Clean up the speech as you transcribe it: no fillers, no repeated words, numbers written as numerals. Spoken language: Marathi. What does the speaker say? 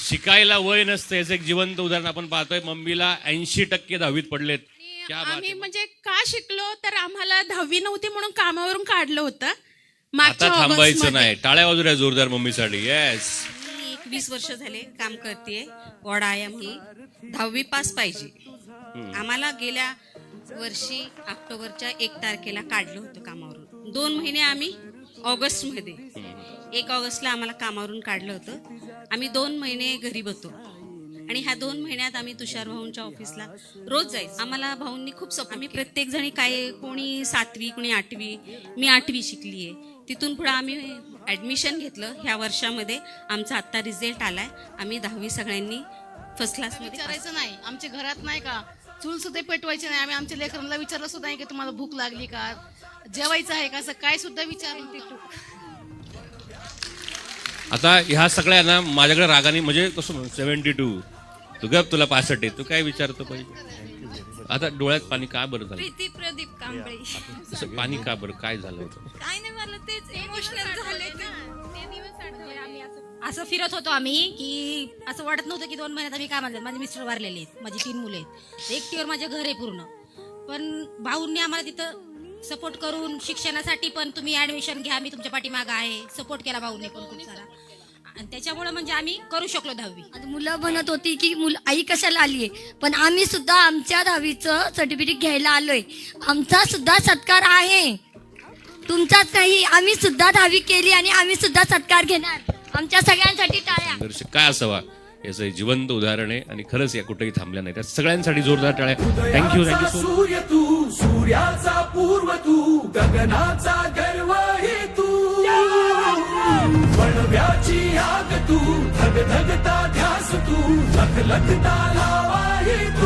शिकायला वय नसतं याचं एक जिवंत उदाहरण आपण पाहतोय. मम्मीला 80% 10वीत पडलेत. क्या बात आम्ही आहे. म्हणजे का शिकलो तर आम्हाला 10वी नव्हती म्हणून कामावरून काढलं होतं आता मागच्या थांबायचं ऑगस्टमध्ये. नाही. टाळ्या वाजूया जोरदार मम्मीसाठी. येस. मी 20 वर्ष झाले काम करते वॉर्ड आया म्हणून. 10वी पास पाहिजे. आम्हाला गेल्या वर्षी ऑक्टोबरच्या 1 तारखेला काढलं होतं कामावरून. 2 महिने आम्ही ऑगस्टमध्ये 1 ऑगस्टला आम्हाला कामावरून काढलं होतं. आम्ही 2 महिने घरी बसतो आणि ह्या 2 महिन्यात आम्ही तुषार भाऊंच्या ऑफिसला रोज जायचं. आम्हाला भाऊंनी खूप आम्ही प्रत्येक जणी काय, कोणी 7वी कोणी 8वी, मी 8वी शिकली आहे. तिथून पुढे आम्ही ॲडमिशन घेतलं. ह्या वर्षामध्ये आमचा आत्ता रिझल्ट आलाय. आम्ही 10वी सगळ्यांनी फर्स्ट क्लासमध्ये. विचारायचं नाही, आमच्या घरात नाही का चूल सुद्धा पेटवायची नाही. आम्ही आमच्या लेकरांना विचारलं सुद्धा नाही की तुम्हाला भूक लागली का, जेवायचं आहे का, असं काय सुद्धा विचारलं. आता ह्या सगळ्यांना माझ्याकडे रागाने म्हणजे कसं 72 तू गप, तुला 65 तू काय विचारतो पाहिजे. आता डोळ्यात पाणी का बरं झालं. प्रीती प्रदीप कांबळे. असं पाणी का बरं, काय झालं होतं. काय नाही, मला तेच इमोशनल झाले. असं फिरत होतो आम्ही की असं वाटत नव्हतं की 2 महिन्यात आम्ही कामाला. माझे मिस्टर वारलेले आहेत, माझी 3 मुलं आहेत, एकटीवर माझं घर आहे पूर्ण. पण भाऊंनी आम्हाला तिथं सपोर्ट करून शिक्षणासाठी पण तुम्ही ऍडमिशन घ्या, मी तुमच्या पाठीमागं आहे, सपोर्ट केला भाऊंनी पण खूप सारा. आणि त्याच्यामुळे म्हणजे आम्ही करू शकलो 10वी. मुलं म्हणत होती की आई कशाला आलीये, पण आम्ही सुद्धा आमच्या 10वीचं सर्टिफिकेट घ्यायला आलोय. आमचा सुद्धा सत्कार आहे, तुमचाच नाही. आम्ही सुद्धा 10वी केली आणि आम्ही सुद्धा सत्कार घेणार. आमच्या सगळ्यांसाठी टाळ्या. दर्शक काय असावा याचं जिवंत उदाहरण आहे आणि खरंच या कुठेही थांबल्या नाही. त्या सगळ्यांसाठी जोरदार टाळ्या. Thank you thank you so much. सूर्य तू, सूर्याचा पूर्व तू, गगनाचा गर्व हे तू, वणव्याची आग तू, धगधगता ध्यास तू, लखलखता लावा हे तू.